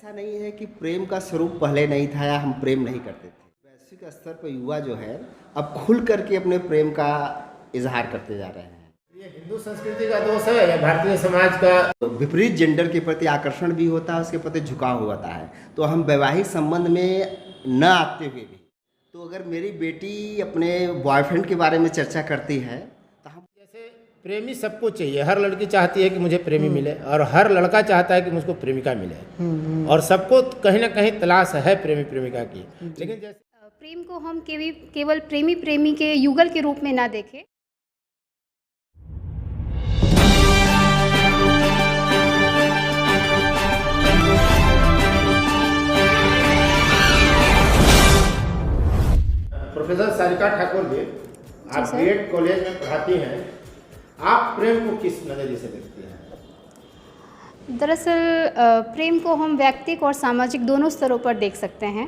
ऐसा नहीं है कि प्रेम का स्वरूप पहले नहीं था या हम प्रेम नहीं करते थे। वैश्विक स्तर पर युवा जो है अब खुल करके अपने प्रेम का इजहार करते जा रहे हैं। ये हिंदू संस्कृति का दोष है या भारतीय समाज का? विपरीत जेंडर के प्रति आकर्षण भी होता है, उसके प्रति झुकाव होता है। तो हम वैवाहिक संबंध में न आते हुए भी, तो अगर मेरी बेटी अपने बॉयफ्रेंड के बारे में चर्चा करती है तो हम जैसे प्रेमी सबको चाहिए, हर लड़की चाहती है कि मुझे प्रेमी मिले और हर लड़का चाहता है कि मुझको प्रेमिका मिले, और सबको कहीं ना कहीं तलाश है प्रेमी प्रेमिका की। लेकिन जैसे प्रेम को हम केवल प्रेमी प्रेमी के युगल के रूप में ना देखें। प्रोफेसर सारिका ठाकुर जी, आप बीएड कॉलेज में पढ़ाती हैं, आप प्रेम को किस नज़रिए से देखती हैं? दरअसल प्रेम को हम व्यक्तिक और सामाजिक दोनों स्तरों पर देख सकते हैं,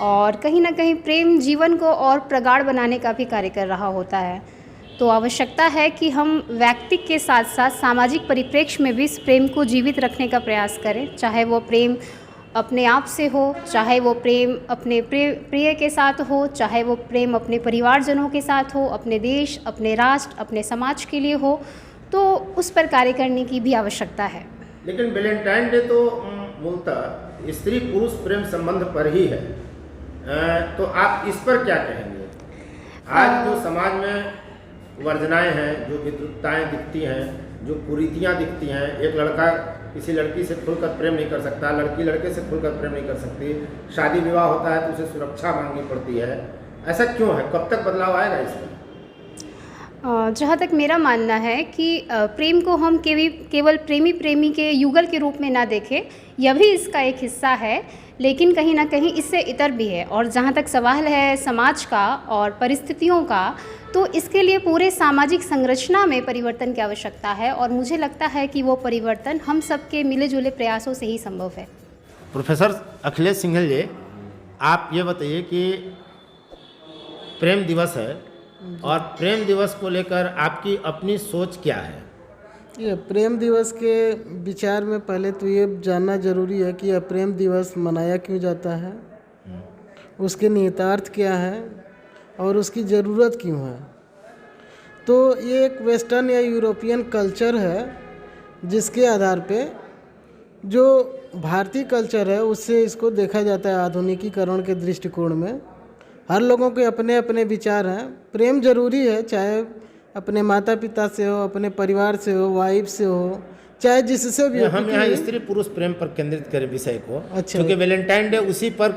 और कहीं ना कहीं प्रेम जीवन को और प्रगाढ़ बनाने का भी कार्य कर रहा होता है। तो आवश्यकता है कि हम व्यक्तिक के साथ साथ सामाजिक परिप्रेक्ष्य में भी इस प्रेम को जीवित रखने का प्रयास करें, चाहे वो प्रेम अपने आप से हो, चाहे वो प्रेम अपने प्रिय के साथ हो, चाहे वो प्रेम अपने परिवारजनों के साथ हो, अपने देश, अपने राष्ट्र, अपने समाज के लिए हो, तो उस पर कार्य करने की भी आवश्यकता है। लेकिन वैलेंटाइन डे तो मूलतः स्त्री पुरुष प्रेम संबंध पर ही है, तो आप इस पर क्या कहेंगे? आज जो समाज में वर्जनाएं हैं, जो विद्रुपताएं दिखती हैं, जो कुरीतियां दिखती हैं, एक लड़का किसी लड़की से खुलकर प्रेम नहीं कर सकता, लड़की लड़के से खुलकर प्रेम नहीं कर सकती, शादी विवाह होता है तो उसे सुरक्षा मांगनी पड़ती है, ऐसा क्यों है? कब तक बदलाव आएगा इसमें? जहाँ तक मेरा मानना है कि प्रेम को हम केवल प्रेमी प्रेमी के युगल के रूप में ना देखें, यह भी इसका एक हिस्सा है, लेकिन कहीं ना कहीं इससे इतर भी है। और जहाँ तक सवाल है समाज का और परिस्थितियों का, तो इसके लिए पूरे सामाजिक संरचना में परिवर्तन की आवश्यकता है, और मुझे लगता है कि वो परिवर्तन हम सबके मिले जुले प्रयासों से ही संभव है। प्रोफेसर अखिलेश सिंघल जी, आप ये बताइए कि प्रेम दिवस है, और प्रेम दिवस को लेकर आपकी अपनी सोच क्या है? ये प्रेम दिवस के विचार में पहले तो ये जानना जरूरी है कि यह प्रेम दिवस मनाया क्यों जाता है, उसके निहितार्थ क्या है और उसकी ज़रूरत क्यों है। तो ये एक वेस्टर्न या यूरोपियन कल्चर है, जिसके आधार पे जो भारतीय कल्चर है उससे इसको देखा जाता है आधुनिकीकरण के दृष्टिकोण में। हर लोगों के अपने अपने विचार हैं। प्रेम जरूरी है, चाहे अपने माता पिता से हो, अपने परिवार से हो, वाइफ से हो, चाहे जिससे भी हो। हम यहाँ स्त्री पुरुष प्रेम पर केंद्रित करें विषय को। अच्छा, क्योंकि वैलेंटाइन डे उसी पर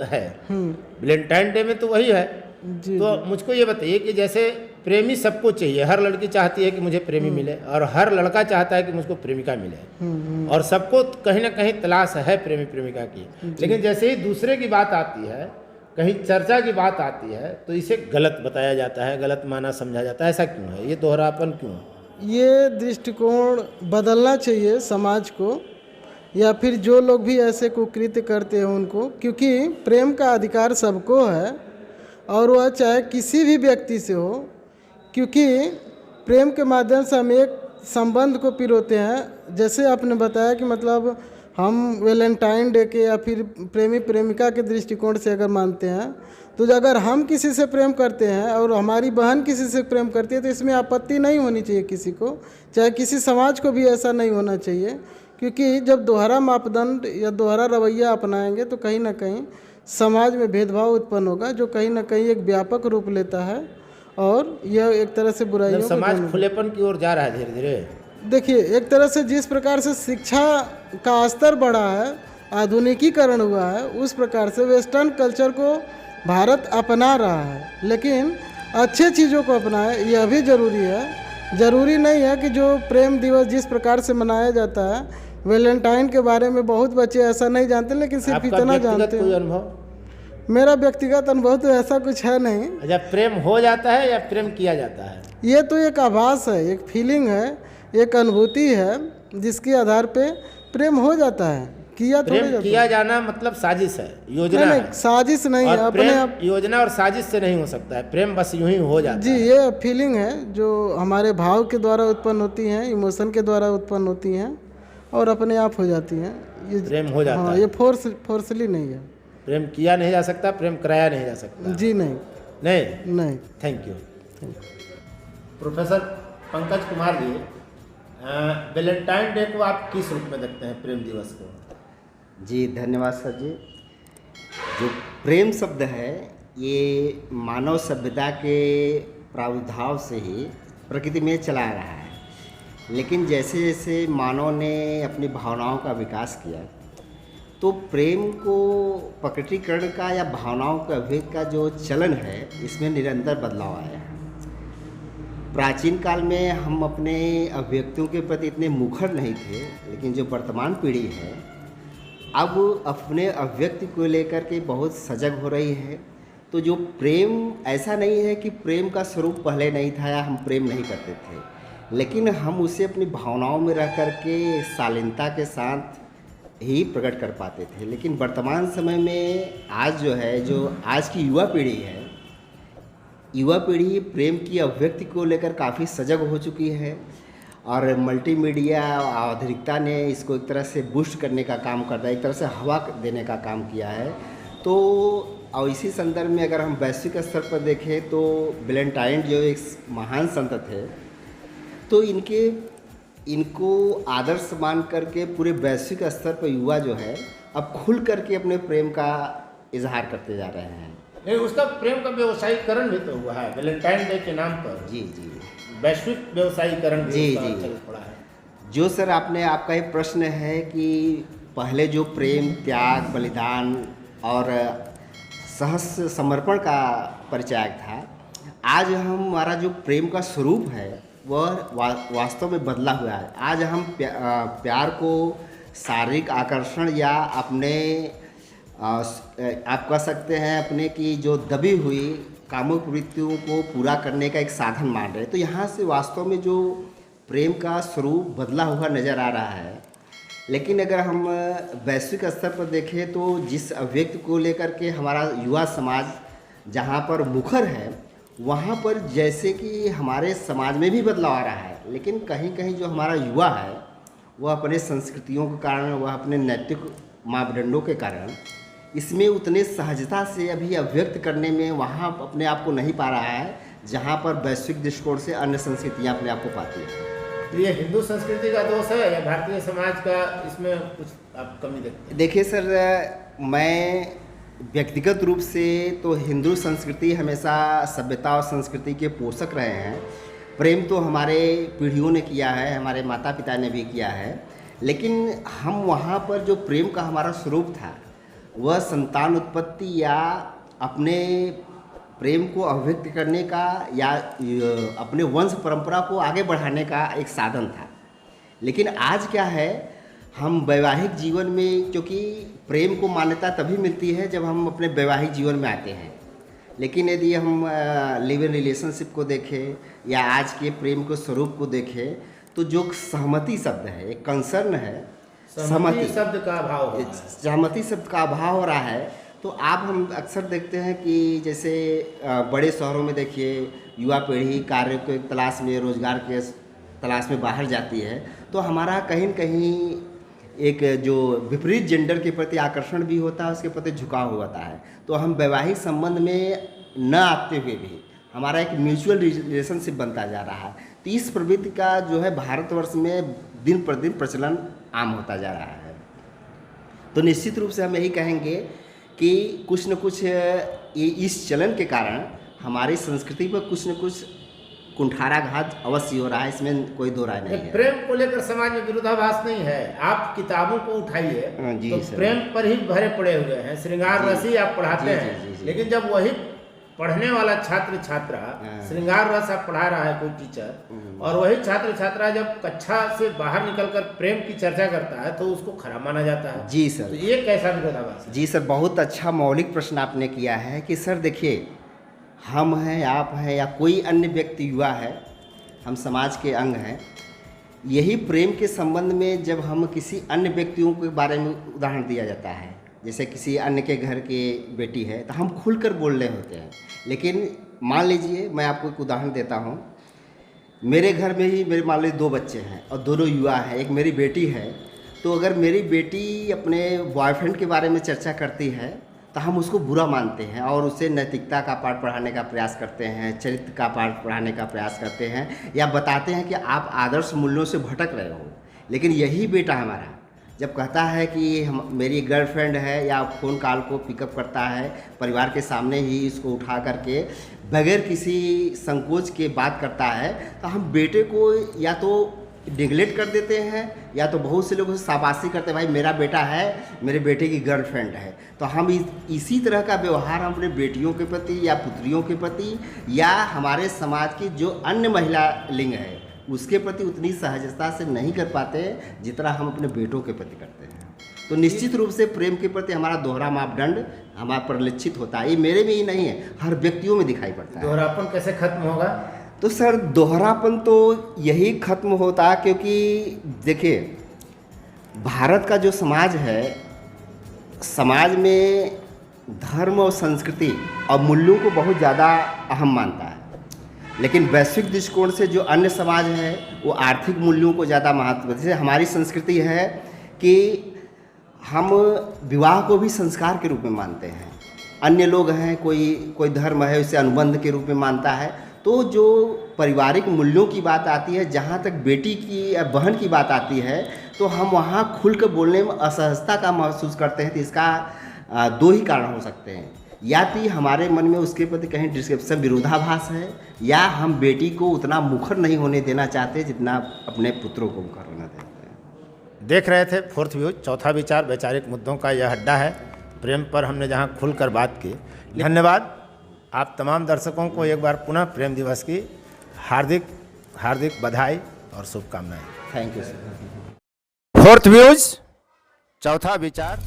है। वैलेंटाइन डे में तो वही है जी। तो मुझको ये बताइए कि जैसे प्रेमी सबको चाहिए, हर लड़की चाहती है कि मुझे प्रेमी मिले, और हर लड़का चाहता है कि मुझको प्रेमिका मिले, और सबको कहीं ना कहीं तलाश है प्रेमी प्रेमिका की। लेकिन जैसे ही दूसरे की बात आती है, कहीं चर्चा की बात आती है, तो इसे गलत बताया जाता है, गलत माना समझा जाता है। ऐसा क्यों है? ये दोहरापन क्यों? ये दृष्टिकोण बदलना चाहिए समाज को, या फिर जो लोग भी ऐसे कुकृत्य करते हैं उनको, क्योंकि प्रेम का अधिकार सबको है, और वह चाहे किसी भी व्यक्ति से हो, क्योंकि प्रेम के माध्यम से हम एक संबंध को पिरोते हैं। जैसे आपने बताया कि मतलब हम वैलेंटाइन डे के या फिर प्रेमी प्रेमिका के दृष्टिकोण से अगर मानते हैं, तो अगर हम किसी से प्रेम करते हैं और हमारी बहन किसी से प्रेम करती है, तो इसमें आपत्ति नहीं होनी चाहिए किसी को, चाहे किसी समाज को भी ऐसा नहीं होना चाहिए। क्योंकि जब दोहरा मापदंड या दोहरा रवैया अपनाएंगे तो कहीं ना कहीं समाज में भेदभाव उत्पन्न होगा, जो कहीं ना कहीं एक व्यापक रूप लेता है, और यह एक तरह से बुराइयों को समाज खुलेपन की ओर जा रहा है धीरे धीरे। देखिए, एक तरह से जिस प्रकार से शिक्षा का स्तर बढ़ा है, आधुनिकीकरण हुआ है, उस प्रकार से वेस्टर्न कल्चर को भारत अपना रहा है। लेकिन अच्छे चीज़ों को अपनाए, यह भी ज़रूरी है। ज़रूरी नहीं है कि जो प्रेम दिवस जिस प्रकार से मनाया जाता है, वैलेंटाइन के बारे में बहुत बच्चे ऐसा नहीं जानते, लेकिन सिर्फ इतना जानते हैं। मेरा व्यक्तिगत अनुभव तो ऐसा कुछ है नहीं। अच्छा, प्रेम हो जाता है या प्रेम किया जाता है? ये तो एक आभास है, एक फीलिंग है, एक अनुभूति है, जिसके आधार पे प्रेम हो जाता है। किया जाना मतलब साजिश है, योजना नहीं, है। साजिश नहीं है, अपने आप योजना और साजिश से नहीं हो सकता है प्रेम, बस यूं ही हो जाता जी। ये फीलिंग है जो हमारे भाव के द्वारा उत्पन्न होती हैं, इमोशन के द्वारा उत्पन्न होती हैं, और अपने आप हो जाती हैं। प्रेम हो जाता हाँ, है। ये फोर्सली नहीं है। प्रेम किया नहीं जा सकता, प्रेम कराया नहीं जा सकता। जी नहीं। नहीं। नहीं। Thank you. Professor Pankaj Kumar ji, Valentine day को आप किस रूप में देखते हैं, प्रेम दिवस को? जी धन्यवाद सर जी। जो प्रेम शब्द है ये मानव सभ्यता के प्रादुर्भाव से ही प्रकृति में चला आ रहा है, लेकिन जैसे जैसे मानव ने अपनी भावनाओं का विकास किया तो प्रेम को प्रकटीकरण का या भावनाओं के अभिव्यक्ति का जो चलन है इसमें निरंतर बदलाव आया है। प्राचीन काल में हम अपने अभिव्यक्तियों के प्रति इतने मुखर नहीं थे, लेकिन जो वर्तमान पीढ़ी है अब अपने अभिव्यक्ति को लेकर के बहुत सजग हो रही है। तो जो प्रेम, ऐसा नहीं है कि प्रेम का स्वरूप पहले नहीं था या हम प्रेम नहीं करते थे, लेकिन हम उसे अपनी भावनाओं में रह कर के शालीनता के साथ ही प्रकट कर पाते थे। लेकिन वर्तमान समय में आज जो है, जो आज की युवा पीढ़ी है, युवा पीढ़ी प्रेम की अभिव्यक्ति को लेकर काफ़ी सजग हो चुकी है और मल्टीमीडिया आधुनिकता ने इसको एक तरह से बूस्ट करने का काम करता है, एक तरह से हवा देने का काम किया है। तो और इसी संदर्भ में अगर हम वैश्विक स्तर पर देखें तो वैलेंटाइन जो एक महान संत थे, तो इनको आदर्श मान करके पूरे वैश्विक स्तर पर युवा जो है अब खुल करके अपने प्रेम का इजहार करते जा रहे हैं। नहीं, उसका प्रेम का व्यवसायीकरण भी तो हुआ है वैलेंटाइन डे के नाम पर। जी जी, वैश्विक व्यवसायीकरण भी जी उसका जी। चल पड़ा है। जो सर आपका ये प्रश्न है कि पहले जो प्रेम, त्याग, बलिदान और सहस्र समर्पण का परिचायक था, आज हमारा जो प्रेम का स्वरूप है वह वास्तव में बदला हुआ है। आज हम प्यार को शारीरिक आकर्षण या अपने आप कह सकते हैं अपने की जो दबी हुई कामुक वृत्तियों को पूरा करने का एक साधन मान रहे हैं। तो यहाँ से वास्तव में जो प्रेम का स्वरूप बदला हुआ नज़र आ रहा है। लेकिन अगर हम वैश्विक स्तर पर देखें तो जिस अभिव्यक्ति को लेकर के हमारा युवा समाज जहाँ पर मुखर है, वहाँ पर जैसे कि हमारे समाज में भी बदलाव आ रहा है, लेकिन कहीं कहीं जो हमारा युवा है वह अपने संस्कृतियों के कारण, वह अपने नैतिक मापदंडों के कारण इसमें उतने सहजता से अभी अभिव्यक्त करने में वहाँ अपने आप को नहीं पा रहा है, जहाँ पर वैश्विक दृष्टिकोण से अन्य संस्कृतियाँ अपने आप को पाती हैं। तो ये हिंदू संस्कृति का दोष है या भारतीय समाज का, इसमें कुछ आप कमी देखते हैं? देखिए सर, मैं व्यक्तिगत रूप से तो हिंदू संस्कृति हमेशा सभ्यता और संस्कृति के पोषक रहे हैं। प्रेम तो हमारे पीढ़ियों ने किया है, हमारे माता पिता ने भी किया है, लेकिन हम वहाँ पर जो प्रेम का हमारा स्वरूप था वह संतान उत्पत्ति या अपने प्रेम को अभिव्यक्त करने का या अपने वंश परंपरा को आगे बढ़ाने का एक साधन था। लेकिन आज क्या है, हम वैवाहिक जीवन में, क्योंकि प्रेम को मान्यता तभी मिलती है जब हम अपने वैवाहिक जीवन में आते हैं। लेकिन यदि हम लिव इन रिलेशनशिप को देखें या आज के प्रेम के स्वरूप को देखें तो जो सहमति शब्द है, एक कंसर्न है, सहमति शब्द का अभाव हो रहा है। सहमति शब्द का अभाव हो रहा है। तो आप हम अक्सर देखते हैं कि जैसे बड़े शहरों में देखिए युवा पीढ़ी कार्य के तलाश में, रोजगार के तलाश में बाहर जाती है, तो हमारा कहीं न कहीं एक जो विपरीत जेंडर के प्रति आकर्षण भी होता है, उसके प्रति झुकाव होता है। तो हम वैवाहिक संबंध में न आते हुए भी हमारा एक म्यूचुअल रिलेशनशिप बनता जा रहा है। तो इस प्रवृत्ति का जो है भारतवर्ष में दिन पर दिन प्रचलन आम होता जा रहा है। तो निश्चित रूप से हम यही कहेंगे कि कुछ न कुछ इस चलन के कारण हमारी संस्कृति पर कुछ न कुछ कुंठाराघात अवश्य हो रहा है, इसमें कोई दो राय नहीं है। प्रेम को लेकर समाज में विरोधाभास नहीं है। आप किताबों को उठाइए तो प्रेम पर ही भरे पड़े हुए हैं, श्रृंगार रस ही आप पढ़ाते हैं। लेकिन जब वही पढ़ने वाला छात्र छात्रा श्रृंगार रस आप पढ़ा रहा है कोई टीचर, और वही छात्र छात्रा जब कक्षा से बाहर निकलकर प्रेम की चर्चा करता है तो उसको खराब माना जाता है। जी सर, तो ये कैसा विरोधाभास है? जी सर, बहुत अच्छा मौलिक प्रश्न आपने किया है कि सर देखिए, हम हैं, आप हैं या कोई अन्य व्यक्ति युवा है, हम समाज के अंग हैं। यही प्रेम के संबंध में जब हम किसी अन्य व्यक्तियों के बारे में उदाहरण दिया जाता है, जैसे किसी अन्य के घर की बेटी है, तो हम खुलकर बोल रहे होते हैं। लेकिन मान लीजिए, मैं आपको एक उदाहरण देता हूँ। मेरे घर में ही मेरे मान लीजिए 2 बच्चे हैं और दोनों युवा हैं। एक मेरी बेटी है तो अगर मेरी बेटी अपने बॉयफ्रेंड के बारे में चर्चा करती है तो हम उसको बुरा मानते हैं और उसे नैतिकता का पाठ पढ़ाने का प्रयास करते हैं, चरित्र का पाठ पढ़ाने का प्रयास करते हैं, या बताते हैं कि आप आदर्श मूल्यों से भटक रहे हो। लेकिन यही बेटा हमारा जब कहता है कि हम मेरी गर्लफ्रेंड है, या फ़ोन कॉल को पिकअप करता है, परिवार के सामने ही इसको उठा करके बगैर किसी संकोच के बात करता है, तो हम बेटे को या तो निगलेक्ट कर देते हैं, या तो बहुत से लोग शाबाशी करते हैं, भाई मेरा बेटा है, मेरे बेटे की गर्लफ्रेंड है। तो हम इसी तरह का व्यवहार हम अपने बेटियों के प्रति या पुत्रियों के प्रति या हमारे समाज की जो अन्य महिला लिंग है उसके प्रति उतनी सहजता से नहीं कर पाते जितना हम अपने बेटों के प्रति करते हैं। तो निश्चित रूप से प्रेम के प्रति हमारा दोहरा मापदंड हमारा परिलक्षित होता है। ये मेरे में ही नहीं है, हर व्यक्तियों में दिखाई पड़ता है। दोहरापन कैसे खत्म होगा? तो सर दोहरापन तो यही खत्म होता, क्योंकि देखिए भारत का जो समाज है, समाज में धर्म और संस्कृति और मूल्यों को बहुत ज़्यादा अहम मानता है। लेकिन वैश्विक दृष्टिकोण से जो अन्य समाज है वो आर्थिक मूल्यों को ज़्यादा महत्व। जैसे हमारी संस्कृति है कि हम विवाह को भी संस्कार के रूप में मानते हैं। अन्य लोग हैं, कोई धर्म है उसे अनुबंध के रूप में मानता है। तो जो पारिवारिक मूल्यों की बात आती है, जहाँ तक बेटी की या बहन की बात आती है, तो हम वहाँ खुल कर बोलने में असहजता का महसूस करते हैं। तो इसका दो ही कारण हो सकते हैं, या तो हमारे मन में उसके प्रति कहीं डिस्क्रिप्शन विरोधाभास है, या हम बेटी को उतना मुखर नहीं होने देना चाहते जितना अपने पुत्रों को मुखर होना देते हैं। देख रहे थे फोर्थ व्यू, चौथा विचार, वैचारिक मुद्दों का यह अड्डा है। प्रेम पर हमने जहाँ खुलकर बात की। धन्यवाद आप तमाम दर्शकों को एक बार पुनः प्रेम दिवस की हार्दिक बधाई और शुभकामनाएं। Thank you sir. Fourth views, चौथा विचार।